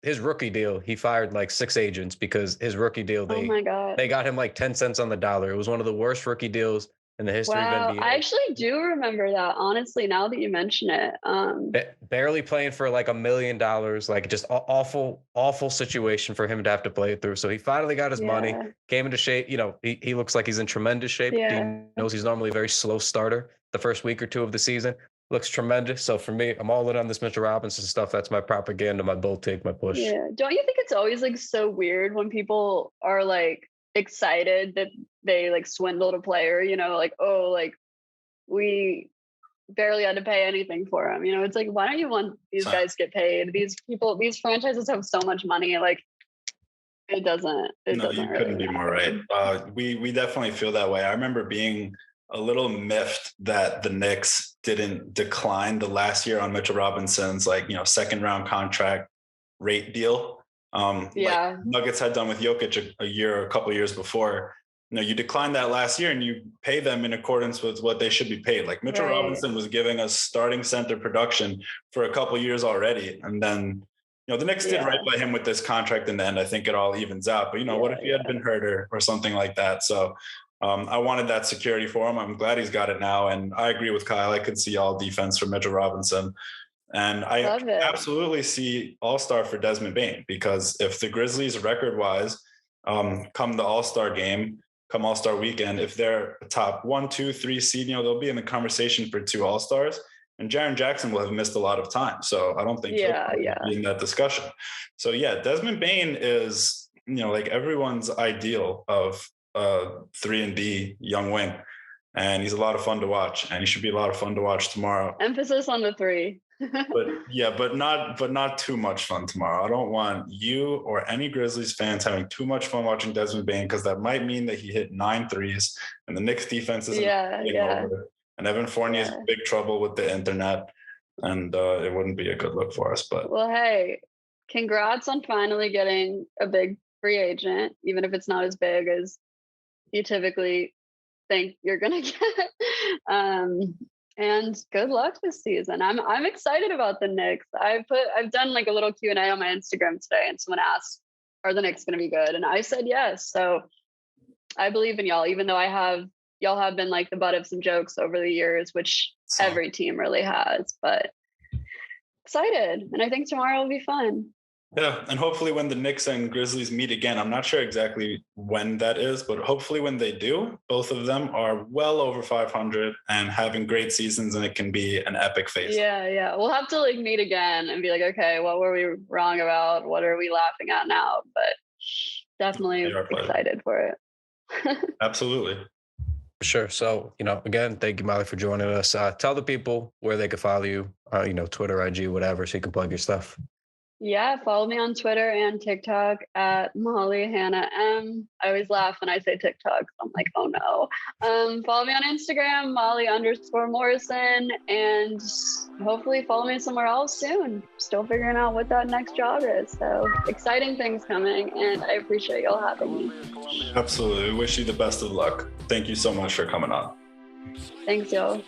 his rookie deal. He fired like 6 agents because his rookie deal Oh my God. they got him like 10 cents on the dollar. It was one of the worst rookie deals in the history of Wow. NBA. I actually do remember that, honestly, now that you mention it. Barely playing for like $1 million, like just awful situation for him to have to play through. So he finally got his money, came into shape. You know, he looks like he's in tremendous shape. Yeah. He knows he's normally a very slow starter the first week or two of the season. Looks tremendous. So for me, I'm all in on this Mitchell Robinson stuff. That's my propaganda, my bold take, my push. Yeah. Don't you think it's always like so weird when people are like excited that they like swindled a player, you know, like, oh, like we barely had to pay anything for him. You know, it's like, why don't you want these guys to get paid? These people, these franchises have so much money. Like, it doesn't. You couldn't be more right. We definitely feel that way. I remember being a little miffed that the Knicks didn't decline the last year on Mitchell Robinson's second round contract rate deal. Like Nuggets had done with Jokic a couple of years before. You decline that last year and you pay them in accordance with what they should be paid. Like Mitchell Robinson was giving us starting center production for a couple of years already. And then, the Knicks did right by him with this contract in the end. I think it all evens out. But, what if he had been hurt or something like that? So I wanted that security for him. I'm glad he's got it now. And I agree with Kyle. I could see all defense for Mitchell Robinson. And I absolutely see all-star for Desmond Bane, because if the Grizzlies record-wise come the all-star game, come all-star weekend, if they're a top 1, 2, 3 seed, they'll be in the conversation for 2 all-stars. And Jaren Jackson will have missed a lot of time. So I don't think he'll be in that discussion. So Desmond Bane is, like everyone's ideal of 3-and-D young wing. And he's a lot of fun to watch, and he should be a lot of fun to watch tomorrow. Emphasis on the 3. but not too much fun tomorrow. I don't want you or any Grizzlies fans having too much fun watching Desmond Bane, because that might mean that he hit 9 threes and the Knicks defense isn't over. And Evan Fournier is in big trouble with the internet, and it wouldn't be a good look for us. But well, hey, congrats on finally getting a big free agent, even if it's not as big as you typically think you're gonna get. And good luck this season. I'm excited about the Knicks. I've done like a little Q&A on my Instagram today, and someone asked, "Are the Knicks going to be good?" And I said yes. So I believe in y'all, even though y'all have been like the butt of some jokes over the years, which every team really has. But excited, and I think tomorrow will be fun. Yeah, and hopefully when the Knicks and Grizzlies meet again, I'm not sure exactly when that is, but hopefully when they do, both of them are well over 500 and having great seasons, and it can be an epic face. Yeah. We'll have to like meet again and be like, okay, what were we wrong about? What are we laughing at now? But definitely excited for it. Absolutely. For sure. So, again, thank you, Molly, for joining us. Tell the people where they can follow you, Twitter, IG, whatever, so you can plug your stuff. Yeah, follow me on Twitter and TikTok at Molly Hannah M. I always laugh when I say TikTok. I'm like, oh no. Follow me on Instagram, Molly_Morrison, and hopefully follow me somewhere else soon. Still figuring out what that next job is. So exciting things coming, and I appreciate y'all having me. Absolutely. Wish you the best of luck. Thank you so much for coming on. Thanks, y'all.